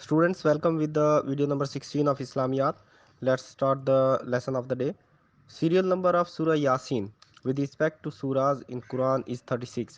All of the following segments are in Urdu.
Students, welcome with the video number 16 of Islamiyat. Let's start the lesson of the day. Serial number of Surah Yasin with respect to surahs in Quran is 36.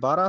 12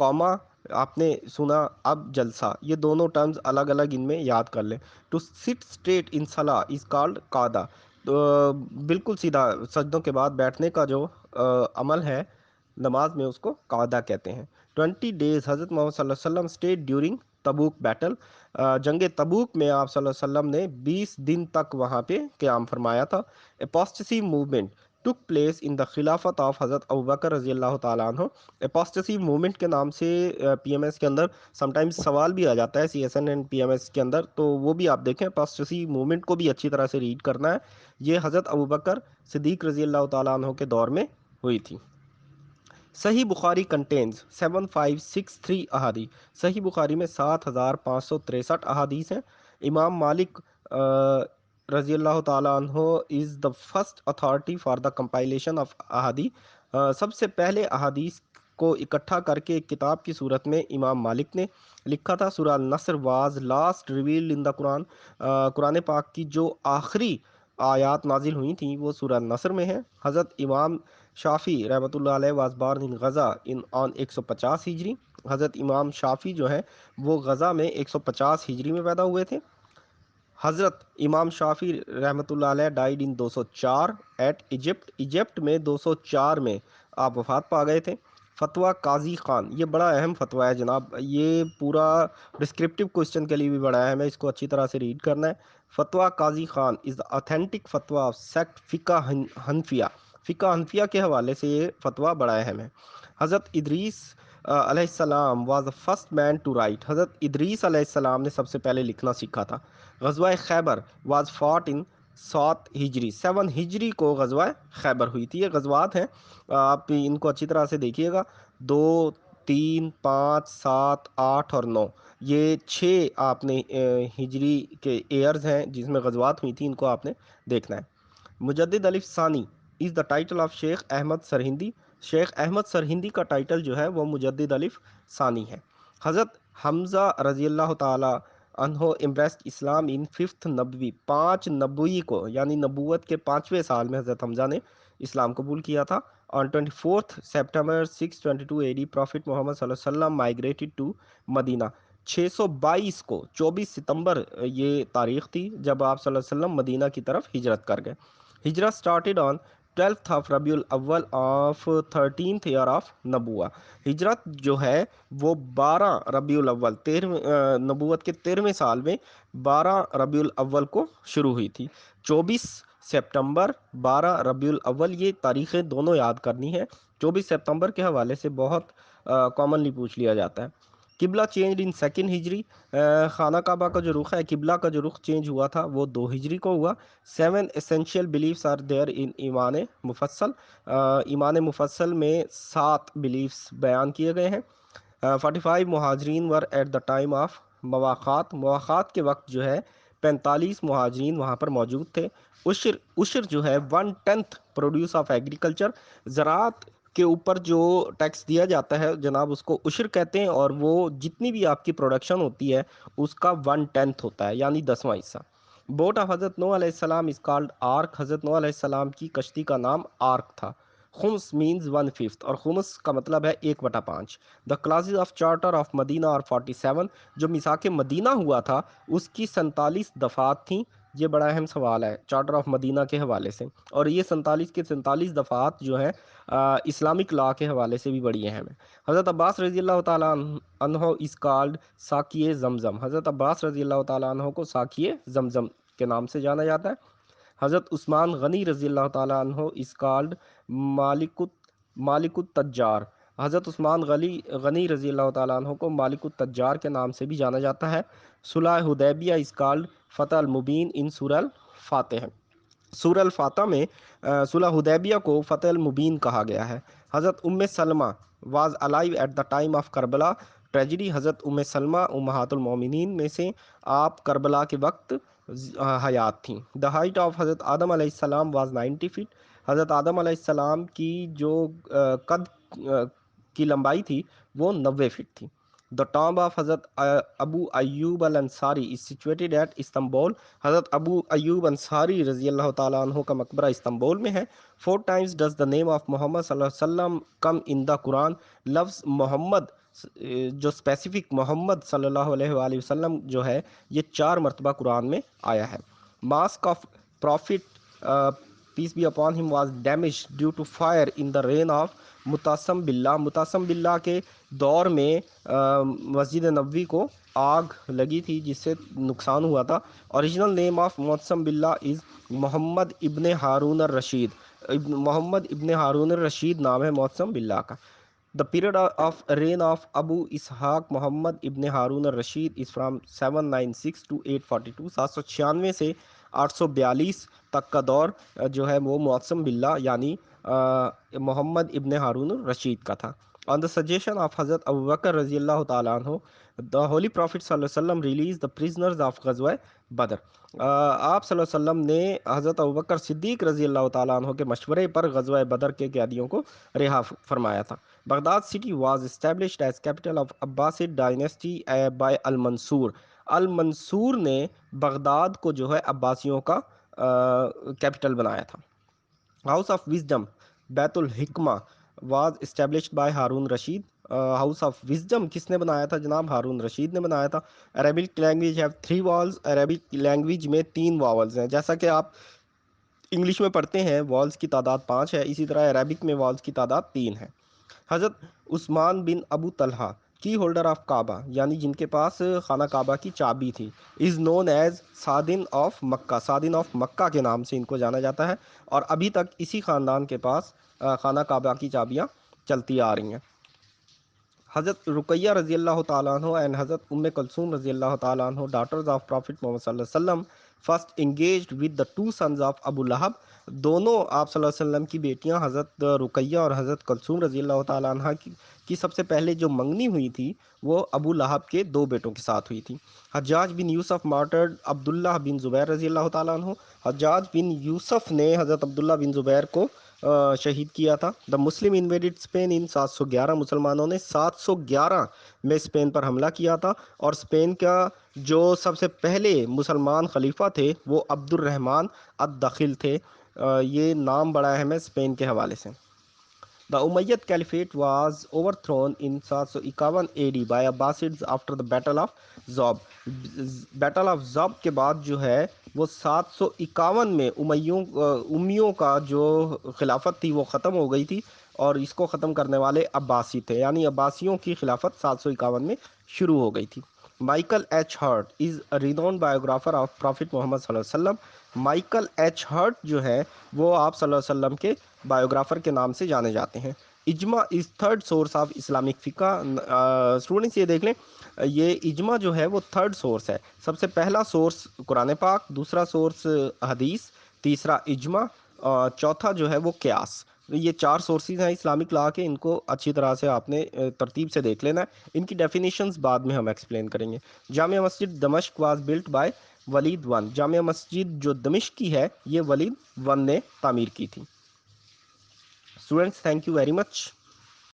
قوما آپ نے سنا، اب جلسہ، یہ دونوں ٹرمز الگ الگ ان میں یاد کر لیں. ٹو سٹ اسٹریٹ ان صلاح از کالڈ قعدہ. تو بالکل سیدھا سجدوں کے بعد بیٹھنے کا جو عمل ہے نماز میں، اس کو قعدہ کہتے ہیں. 20 days حضرت محمد صلی اللہ علیہ وسلم اسٹیڈ ڈیورنگ تبوک بیٹل. جنگ تبوک میں آپ صلی اللہ علیہ وسلم نے 20 دن تک وہاں پہ قیام فرمایا تھا. Apostasy movement took place in the خلافت آف حضرت ابوبکر رضی اللہ تعالیٰ عنہ. اپوسٹسی موومنٹ کے نام سے پی ایم ایس کے اندر سم ٹائمز سوال بھی آ جاتا ہے C S N and P M S کے اندر، تو وہ بھی آپ دیکھیں. اپوسٹسی موومنٹ کو بھی اچھی طرح سے ریڈ کرنا ہے. یہ حضرت ابوبکر صدیق رضی اللہ تعالیٰ عنہ کے دور میں ہوئی تھی. صحیح بخاری کنٹینز 7563 احادیث. صحیح بخاری میں 7563 احادیث ہیں. امام مالک رضی اللہ تعالیٰ عنہ is the first authority for the compilation of احادیث. سب سے پہلے احادیث کو اکٹھا کر کے ایک کتاب کی صورت میں امام مالک نے لکھا تھا. سورہ النصر واز لاسٹ ریویلڈ ان دا قرآن. قرآن پاک کی جو آخری آیات نازل ہوئی تھیں وہ سورہ النصر میں ہیں. حضرت امام شافی رحمۃ اللہ علیہ واز بارن ان غزہ ان آن 150 ہجری. حضرت امام شافی جو ہیں وہ غزہ میں 150 ہجری میں پیدا ہوئے تھے. حضرت امام شافی رحمۃ اللہ علیہ died in 204 at Egypt. Egypt میں 204 میں آپ وفات پا گئے تھے. فتویٰ قاضی خان، یہ بڑا اہم فتویٰ ہے جناب، یہ پورا ڈسکرپٹیو کوشچن کے لیے بھی بڑا اہم ہے، اس کو اچھی طرح سے ریڈ کرنا ہے. فتویٰ قاضی خان از دا اتھینٹک فتویٰ آف سیکٹ فقہ حنفیہ. فقہ حنفیہ کے حوالے سے یہ فتویٰ بڑا اہم ہے. حضرت ادریس علیہ السلام was the first man to write. حضرت ادریس علیہ السلام نے سب سے پہلے لکھنا سیکھا تھا. غزوہ خیبر واز فاٹ ان 7 ہجری. 7 ہجری کو غزوہ خیبر ہوئی تھی. یہ غزوات ہیں، آپ ان کو اچھی طرح سے دیکھیے گا. 2 3 5 7 8 اور 9، یہ 6 آپ نے ہجری کے ایئرز ہیں جس میں غزوات ہوئی تھیں، ان کو آپ نے دیکھنا ہے. مجدد الف ثانی از دا ٹائٹل آف شیخ احمد سرہندی. شیخ احمد سرہندی کا ٹائٹل جو ہے وہ مجدد الف ثانی ہے. حضرت حمزہ رضی اللہ تعالی عنہ امبریسڈ اسلام ان 5th نبوی. 5 نبوی کو یعنی نبوت کے 5ویں سال میں حضرت حمزہ نے اسلام قبول کیا تھا. On 24th September 622 AD Prophet محمد صلی اللہ علیہ وسلم migrated to مدینہ. 622 کو 24 ستمبر یہ تاریخ تھی جب آپ صلی اللہ علیہ وسلم مدینہ کی طرف ہجرت کر گئے. ہجرت started on 12th of ربیع الاول of 13th year of نبوہ. ہجرت جو ہے وہ 12 ربیع الاول نبوت کے 13ویں سال میں 12 ربیع الاول کو شروع ہوئی تھی. 24 سپتمبر 12 ربیع الاول، یہ تاریخیں دونوں یاد کرنی ہے. 24 سپتمبر کے حوالے سے بہت کامنلی پوچھ لیا جاتا ہے. قبلہ چینج ان 2nd ہجری. خانہ کعبہ کا جو رخ ہے، قبلہ کا جو رخ چینج ہوا تھا وہ 2 ہجری کو ہوا. 7 essential beliefs are there in ایمان مفصل. ایمان مفصل میں 7 بلیفس بیان کیے گئے ہیں. 45 مہاجرین were at the time of مواخات. مواخات کے وقت جو ہے 45 مہاجرین وہاں پر موجود تھے. عشر جو ہے 1/10 پروڈیوس آف ایگریکلچر. زراعت کے اوپر جو ٹیکس دیا جاتا ہے جناب اس کو عشر کہتے ہیں، اور وہ جتنی بھی آپ کی پروڈکشن ہوتی ہے اس کا 1/10 ہوتا ہے یعنی 10واں حصہ. بوٹ آف حضرت نوح علیہ السلام از کالڈ آرک. حضرت نوح علیہ السلام کی کشتی کا نام آرک تھا. خمس مینز 1/5 اور خمس کا مطلب ہے 1/5. The clauses of charter of Medina اور 47. جو میثاق مدینہ ہوا تھا اس کی 47 دفعات تھیں. یہ بڑا اہم سوال ہے چارٹر آف مدینہ کے حوالے سے، اور یہ 47 کے 47 دفعات جو ہیں اسلامک لا کے حوالے سے بھی بڑی اہم ہے. حضرت عباس رضی اللہ تعالیٰ عنہ از کالڈ ساقی زمزم. حضرت عباس رضی اللہ تعالیٰ عنہ کو ساقی زمزم کے نام سے جانا جاتا ہے. حضرت عثمان غنی رضی اللہ تعالیٰ عنہ از کالڈ مالک التجار. حضرت عثمان غنی رضی اللہ تعالیٰ عنہ کو مالک التجار کے نام سے بھی جانا جاتا ہے. صلح حدیبیہ از کالڈ فتح المبین ان سورہ الفاتح. سورہ الفاتح میں صلح حدیبیہ کو فتح المبین کہا گیا ہے. Hazrat Umm Salma was alive at the time of Karbala tragedy. Hazrat Umm سلمہ امہات المومنین میں سے آپ کربلا کے وقت حیات تھیں. دا ہائٹ آف حضرت آدم علیہ السلام واز 90 فٹ. حضرت آدم علیہ السلام کی جو قد کی لمبائی تھی وہ 90 فٹ تھی. دا ٹامب آف حضرت ابو ایوب الانصاری از سچویٹڈ ایٹ استنبول. حضرت ابو ایوب انصاری رضی اللہ تعالیٰ عنہ کا مقبرہ استنبول میں ہے. 4 times does the name of محمد صلی اللہ علیہ وسلم come in the قرآن. لفظ محمد جو اسپیسیفک محمد صلی اللہ علیہ وآلہ وسلم جو ہے یہ 4 مرتبہ قرآن میں آیا ہے. Mosque of prophet peace be upon him was damage due to fire in the reign of Mutasim Billah. Mutasim باللہ کے دور میں مسجد نبوی کو آگ لگی تھی جس سے نقصان ہوا تھا. اوریجنل نیم آف متاسم باللہ از محمد ابن ہارون الرشید. محمد ابن ہارون الرشید نام ہے متاسم باللہ کا. The period of reign of Abu Ishaq Muhammad ibn Harun al-Rashid is from 796 to 842. 796 سے 842 تک کا دور جو ہے وہ معتصم باللہ یعنی محمد ابن ہارون الرشید کا تھا. On the suggestion of Hazrat Abu Bakr رضی اللہ تعالیٰ عنہ, the Holy Prophet صلی اللہ علیہ وسلم released the prisoners of غزوہ بدر. آپ صلی اللہ علیہ وسلم نے حضرت ابوبکر صدیق رضی اللہ تعالیٰ عنہ کے مشورے پر غزوہ بدر کے قیدیوں کو رہا فرمایا تھا. Baghdad city was established as capital of Abbasid dynasty by المنصور. المنصور نے بغداد کو جو ہے عباسیوں کا کیپٹل بنایا تھا. House of wisdom Bayt al Hikma was established by Harun Rashid. House of wisdom کس نے بنایا تھا جناب؟ ہارون رشید نے بنایا تھا. Arabic language have 3 vowels. Arabic language میں 3 واولز ہیں. جیسا کہ آپ انگلش میں پڑھتے ہیں والز کی تعداد 5 ہے, اسی طرح عربک میں والز کی تعداد 3 ہے. حضرت عثمان بن ابو طلحہ کی ہولڈر آف کعبہ یعنی جن کے پاس خانہ کعبہ کی چابی تھی, از نون ایز سادن آف مکہ. سادن آف مکہ کے نام سے ان کو جانا جاتا ہے اور ابھی تک اسی خاندان کے پاس خانہ کعبہ کی چابیاں چلتی آ رہی ہیں. حضرت رقیہ رضی اللہ تعالیٰ عنہ اینڈ حضرت ام کلثوم رضی اللہ تعالیٰ عنہ ڈاٹرز آف پرافٹ محمد صلی اللہ علیہ وسلم first engaged with the 2 sons of Abu Lahab. دونوں آپ صلی اللہ علیہ وسلم کی بیٹیاں حضرت رقیہ اور حضرت کلثوم رضی اللہ تعالیٰ عنہ کی سب سے پہلے جو منگنی ہوئی تھی وہ ابو لہب کے 2 بیٹوں کے ساتھ ہوئی تھی. حجاج بن یوسف مارٹرڈ عبداللہ بن زبیر رضی اللہ تعالیٰ عنہ. حجاج بن یوسف نے حضرت عبداللہ بن زبیر کو شہید کیا تھا. دا مسلم انویڈڈ اسپین ان 711. مسلمانوں نے 711 میں اسپین پر حملہ کیا تھا اور اسپین کا جو سب سے پہلے مسلمان خلیفہ تھے وہ عبد الرحمن الدخل تھے. یہ نام بڑا اہم ہے اسپین کے حوالے سے. The Umayyad Caliphate was overthrown in 751 AD by Abbasids after the Battle of Zob. Battle of Zhob کے بعد جو ہے وہ 751 میں امیوں کا جو خلافت تھی وہ ختم ہو گئی تھی اور اس کو ختم کرنے والے عباسی تھے, یعنی عباسیوں کی خلافت 751 میں شروع ہو گئی تھی. Michael H Hart is renowned biographer of prophet Muhammad صلی اللہ علیہ وسلم. مائیکل ایچ ہرٹ جو ہے وہ آپ صلی اللہ علیہ وسلم کے بایوگرافر کے نام سے جانے جاتے ہیں. اجماع از 3rd سورس آف اسلامک فقہ. اسٹوڈنٹس یہ دیکھ لیں, یہ اجماع جو ہے وہ 3rd سورس ہے. سب سے پہلا سورس قرآن پاک, دوسرا سورس حدیث, تیسرا اجماع, چوتھا جو ہے وہ قیاس. یہ 4 سورسز ہیں اسلامک لا کے, ان کو اچھی طرح سے آپ نے ترتیب سے دیکھ لینا ہے. ان کی ڈیفینیشنز بعد میں ہم ایکسپلین کریں گے. جامع مسجد دمشق واز بلٹ بائی ولید 1. جامع مسجد جو دمشق کی ہے یہ ولید 1 نے تعمیر کی تھی. Students thank you very much.